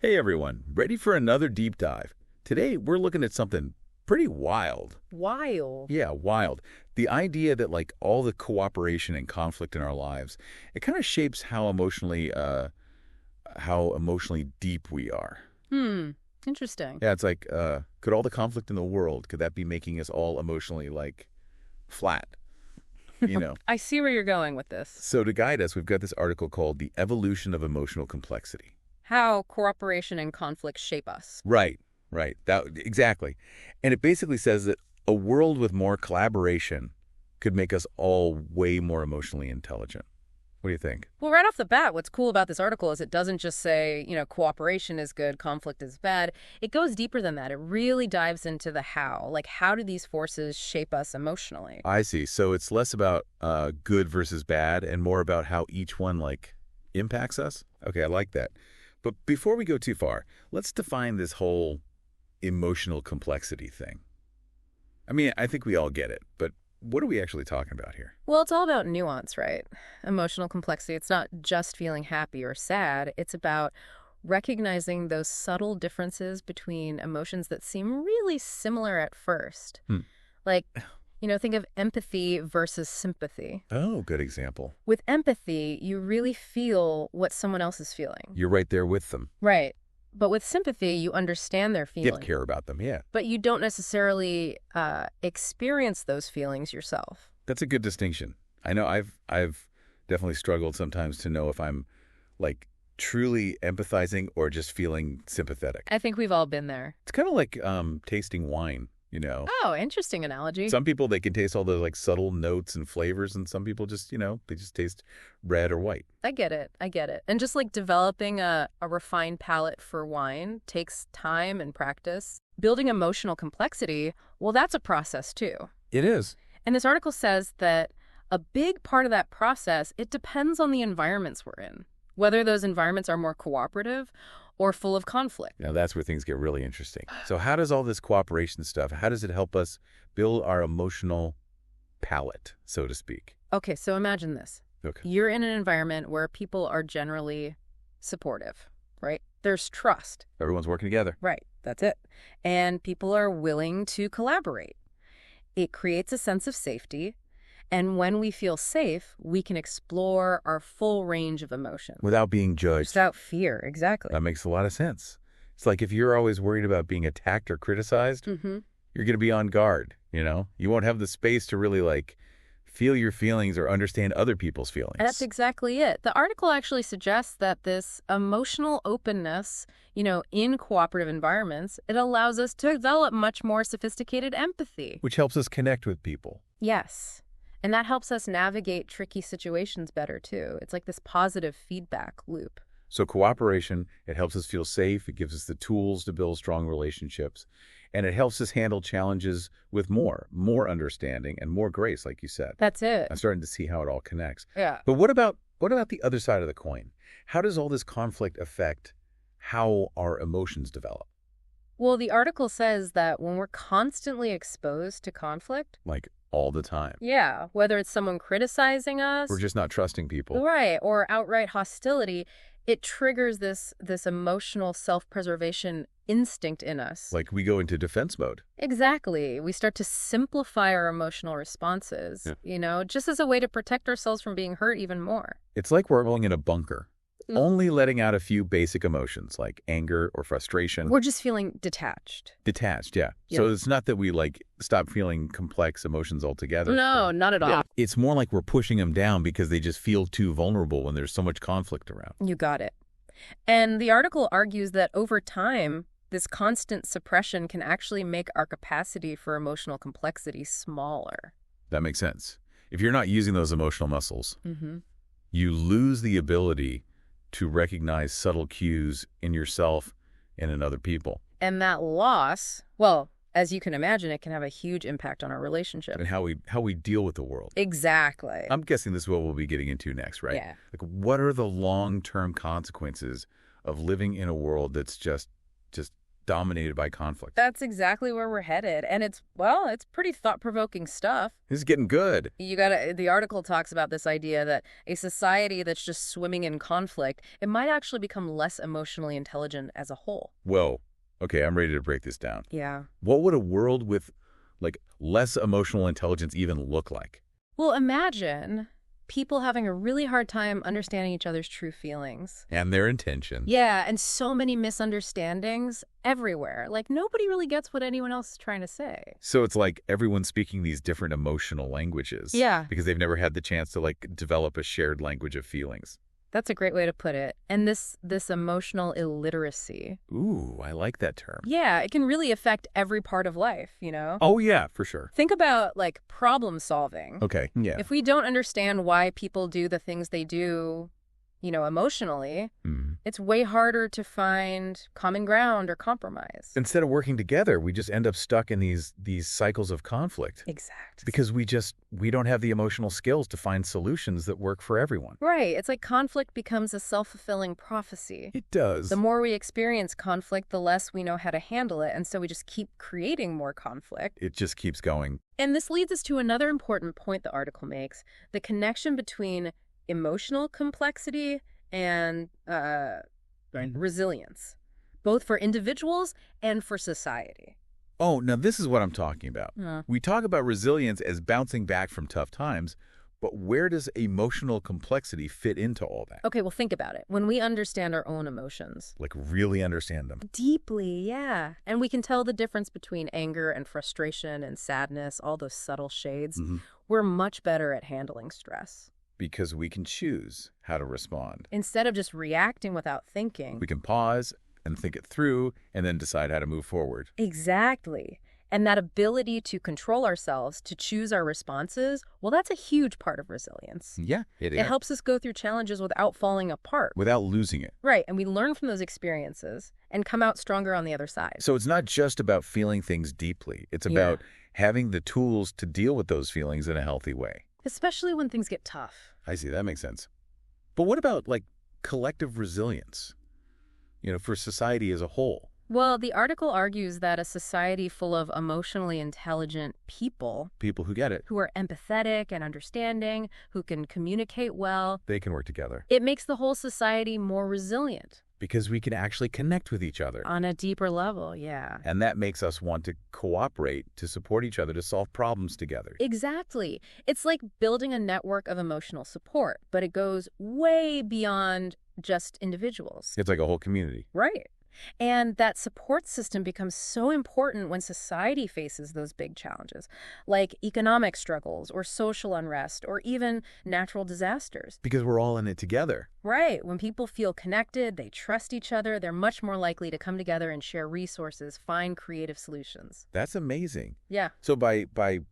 Hey everyone, ready for another deep dive? Today we're looking at something pretty wild. Wild. Yeah, wild. The idea that all the cooperation and conflict in our lives, it kind of shapes how emotionally deep we are. Interesting. Yeah, it's like could all the conflict in the world, could that be making us all emotionally flat, you know? I see where you're going with this. So to guide us, we've got this article called The Evolution of Emotional Complexity. How cooperation and conflict shape us. Right, right. Exactly. And it basically says that a world with more collaboration could make us all way more emotionally intelligent. What do you think? Well, right off the bat, what's cool about this article is it doesn't just say, cooperation is good, conflict is bad. It goes deeper than that. It really dives into the how. Like, how do these forces shape us emotionally? I see. So it's less about good versus bad and more about how each one impacts us? Okay, I like that. But before we go too far, let's define this whole emotional complexity thing. I mean, I think we all get it, but what are we actually talking about here? Well, it's all about nuance, right? Emotional complexity. It's not just feeling happy or sad. It's about recognizing those subtle differences between emotions that seem really similar at first. Like, think of empathy versus sympathy. Oh, good example. With empathy, you really feel what someone else is feeling. You're right there with them. Right. But with sympathy, you understand their feelings. You care about them, yeah. But you don't necessarily experience those feelings yourself. That's a good distinction. I know I've definitely struggled sometimes to know if I'm truly empathizing or just feeling sympathetic. I think we've all been there. It's kind of like tasting wine, Oh, interesting analogy. Some people, they can taste all the subtle notes and flavors, and some people just, they just taste red or white. I get it. And just like developing a refined palate for wine takes time and practice. Building emotional complexity, well, that's a process too. It is. And this article says that a big part of that process, it depends on the environments we're in, whether those environments are more cooperative or full of conflict. Now, that's where things get really interesting. So how does all this cooperation stuff, how does it help us build our emotional palate, so to speak? Okay, so imagine this. Okay. You're in an environment where people are generally supportive, right? There's trust. Everyone's working together. Right, that's it. And people are willing to collaborate. It creates a sense of safety. And when we feel safe, we can explore our full range of emotions. Without being judged. Without fear, exactly. That makes a lot of sense. It's like if you're always worried about being attacked or criticized, you're going to be on guard, You won't have the space to really feel your feelings or understand other people's feelings. That's exactly it. The article actually suggests that this emotional openness, in cooperative environments, it allows us to develop much more sophisticated empathy. Which helps us connect with people. Yes. And that helps us navigate tricky situations better, too. It's like this positive feedback loop. So cooperation, it helps us feel safe. It gives us the tools to build strong relationships. And it helps us handle challenges with more understanding and more grace, like you said. That's it. I'm starting to see how it all connects. Yeah. But what about the other side of the coin? How does all this conflict affect how our emotions develop? Well, the article says that when we're constantly exposed to conflict, all the time. Yeah, whether it's someone criticizing us. We're just not trusting people. Right, or outright hostility, it triggers this emotional self-preservation instinct in us. Like we go into defense mode. Exactly. We start to simplify our emotional responses, just as a way to protect ourselves from being hurt even more. It's like we're going in a bunker. Only letting out a few basic emotions like anger or frustration. We're just feeling detached. Detached, yeah. So it's not that we stop feeling complex emotions altogether. No, not at all. Yeah. It's more like we're pushing them down because they just feel too vulnerable when there's so much conflict around. You got it. And the article argues that over time, this constant suppression can actually make our capacity for emotional complexity smaller. That makes sense. If you're not using those emotional muscles, you lose the ability to recognize subtle cues in yourself and in other people. And that loss, well, as you can imagine, it can have a huge impact on our relationship. And how we deal with the world. Exactly. I'm guessing this is what we'll be getting into next, right? Yeah. What are the long-term consequences of living in a world that's just dominated by conflict. That's exactly where we're headed. And it's pretty thought-provoking stuff. This is getting good. The article talks about this idea that a society that's just swimming in conflict, it might actually become less emotionally intelligent as a whole. Whoa. Okay, I'm ready to break this down. Yeah. What would a world with, like, less emotional intelligence even look like? Well, imagine people having a really hard time understanding each other's true feelings. And their intentions. Yeah, and so many misunderstandings everywhere. Like, nobody really gets what anyone else is trying to say. So it's like everyone's speaking these different emotional languages. Yeah. Because they've never had the chance to, like, develop a shared language of feelings. That's a great way to put it. And this emotional illiteracy. Ooh, I like that term. Yeah, it can really affect every part of life, you know? Oh, yeah, for sure. Think about, like, problem solving. Okay, yeah. If we don't understand why people do the things they do, emotionally, it's way harder to find common ground or compromise. Instead of working together, we just end up stuck in these cycles of conflict. Exactly. Because we don't have the emotional skills to find solutions that work for everyone. Right. It's like conflict becomes a self-fulfilling prophecy. It does. The more we experience conflict, the less we know how to handle it, and so we just keep creating more conflict. It just keeps going. And this leads us to another important point the article makes, the connection between emotional complexity and resilience, both for individuals and for society. Oh, now this is what I'm talking about. We talk about resilience as bouncing back from tough times, but where does emotional complexity fit into all that? Okay, well, think about it. When we understand our own emotions. Like really understand them. Deeply, yeah. And we can tell the difference between anger and frustration and sadness, all those subtle shades. We're much better at handling stress. Because we can choose how to respond. Instead of just reacting without thinking. We can pause and think it through and then decide how to move forward. Exactly. And that ability to control ourselves, to choose our responses, well, that's a huge part of resilience. Yeah, it is. It helps us go through challenges without falling apart. Without losing it. Right, and we learn from those experiences and come out stronger on the other side. So it's not just about feeling things deeply. It's about having the tools to deal with those feelings in a healthy way. Especially when things get tough. I see, that makes sense. But what about, like, collective resilience? For society as a whole? Well, the article argues that a society full of emotionally intelligent people who get it, who are empathetic and understanding, who can communicate well, they can work together. It makes the whole society more resilient. Because we can actually connect with each other. On a deeper level, yeah. And that makes us want to cooperate, to support each other, to solve problems together. Exactly. It's like building a network of emotional support, but it goes way beyond just individuals. It's like a whole community. Right. And that support system becomes so important when society faces those big challenges, like economic struggles or social unrest or even natural disasters. Because we're all in it together. Right. When people feel connected, they trust each other, they're much more likely to come together and share resources, find creative solutions. That's amazing. Yeah. So by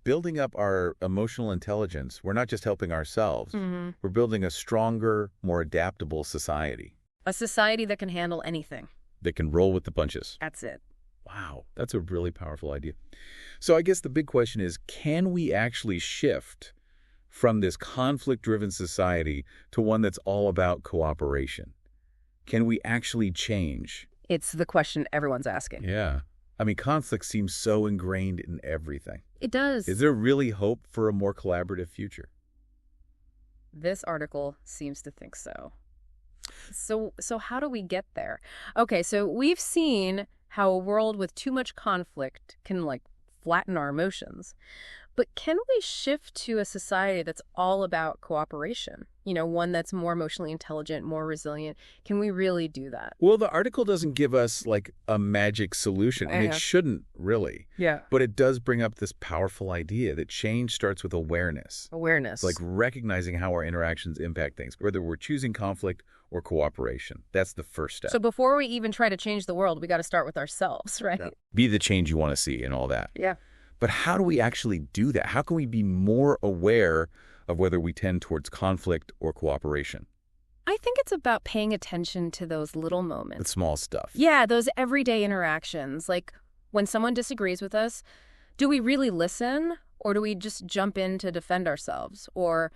building up our emotional intelligence, we're not just helping ourselves. We're building a stronger, more adaptable society. A society that can handle anything. That can roll with the punches. That's it. Wow, that's a really powerful idea. So I guess the big question is, can we actually shift from this conflict-driven society to one that's all about cooperation? Can we actually change? It's the question everyone's asking. Yeah. I mean, conflict seems so ingrained in everything. It does. Is there really hope for a more collaborative future? This article seems to think so. So how do we get there? Okay, so we've seen how a world with too much conflict can, like, flatten our emotions. But can we shift to a society that's all about cooperation? One that's more emotionally intelligent, more resilient. Can we really do that? Well, the article doesn't give us, like, a magic solution, and it shouldn't really. Yeah. But it does bring up this powerful idea that change starts with awareness. Awareness. Like recognizing how our interactions impact things, whether we're choosing conflict or cooperation. That's the first step. So before we even try to change the world, we got to start with ourselves, right? Yeah. Be the change you want to see and all that. Yeah. But how do we actually do that? How can we be more aware of whether we tend towards conflict or cooperation? I think it's about paying attention to those little moments. The small stuff. Yeah, those everyday interactions. Like when someone disagrees with us, do we really listen or do we just jump in to defend ourselves? Or,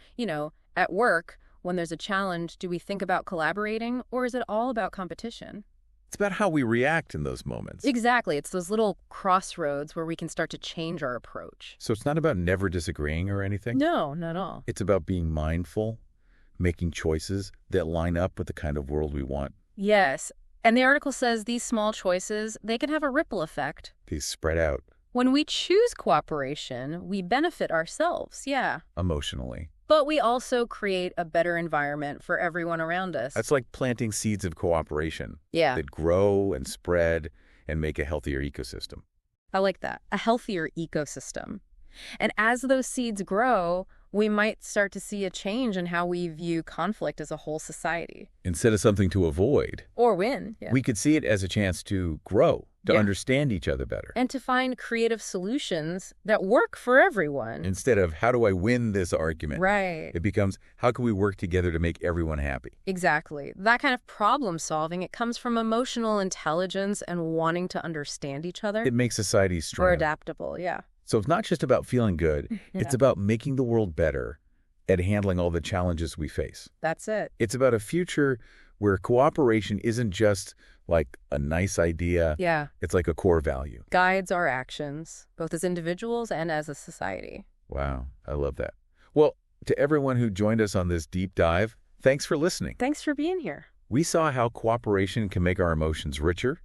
at work, when there's a challenge, do we think about collaborating or is it all about competition? It's about how we react in those moments. Exactly. It's those little crossroads where we can start to change our approach. So it's not about never disagreeing or anything. No, not at all. It's about being mindful, making choices that line up with the kind of world we want. Yes. And the article says these small choices, they can have a ripple effect. They spread out When we choose cooperation, we benefit ourselves, yeah. emotionally. But we also create a better environment for everyone around us. That's like planting seeds of cooperation Yeah, that grow and spread and make a healthier ecosystem. I like that. A healthier ecosystem. And as those seeds grow, we might start to see a change in how we view conflict as a whole society. Instead of something to avoid, Or win, yeah. we could see it as a chance to grow, to Yeah. understand each other better. And to find creative solutions that work for everyone. Instead of, how do I win this argument? Right. It becomes, how can we work together to make everyone happy? Exactly. That kind of problem solving, it comes from emotional intelligence and wanting to understand each other. It makes society Or stronger. adaptable, yeah. So it's not just about feeling good. It's Yeah. about making the world better at handling all the challenges we face. That's it. It's about a future where cooperation isn't just like a nice idea. Yeah. It's like a core value. Guides our actions, both as individuals and as a society. Wow, I love that. Well, to everyone who joined us on this deep dive, thanks for listening. Thanks for being here. We saw how cooperation can make our emotions richer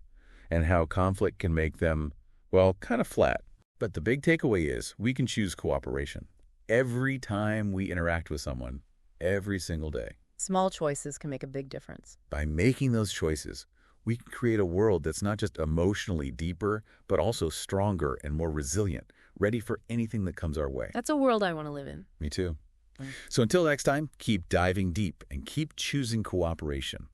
and how conflict can make them, well, kind of flat. But the big takeaway is we can choose cooperation every time we interact with someone, every single day. Small choices can make a big difference. By making those choices, we can create a world that's not just emotionally deeper, but also stronger and more resilient, ready for anything that comes our way. That's a world I want to live in. Me too. Mm. So until next time, keep diving deep and keep choosing cooperation.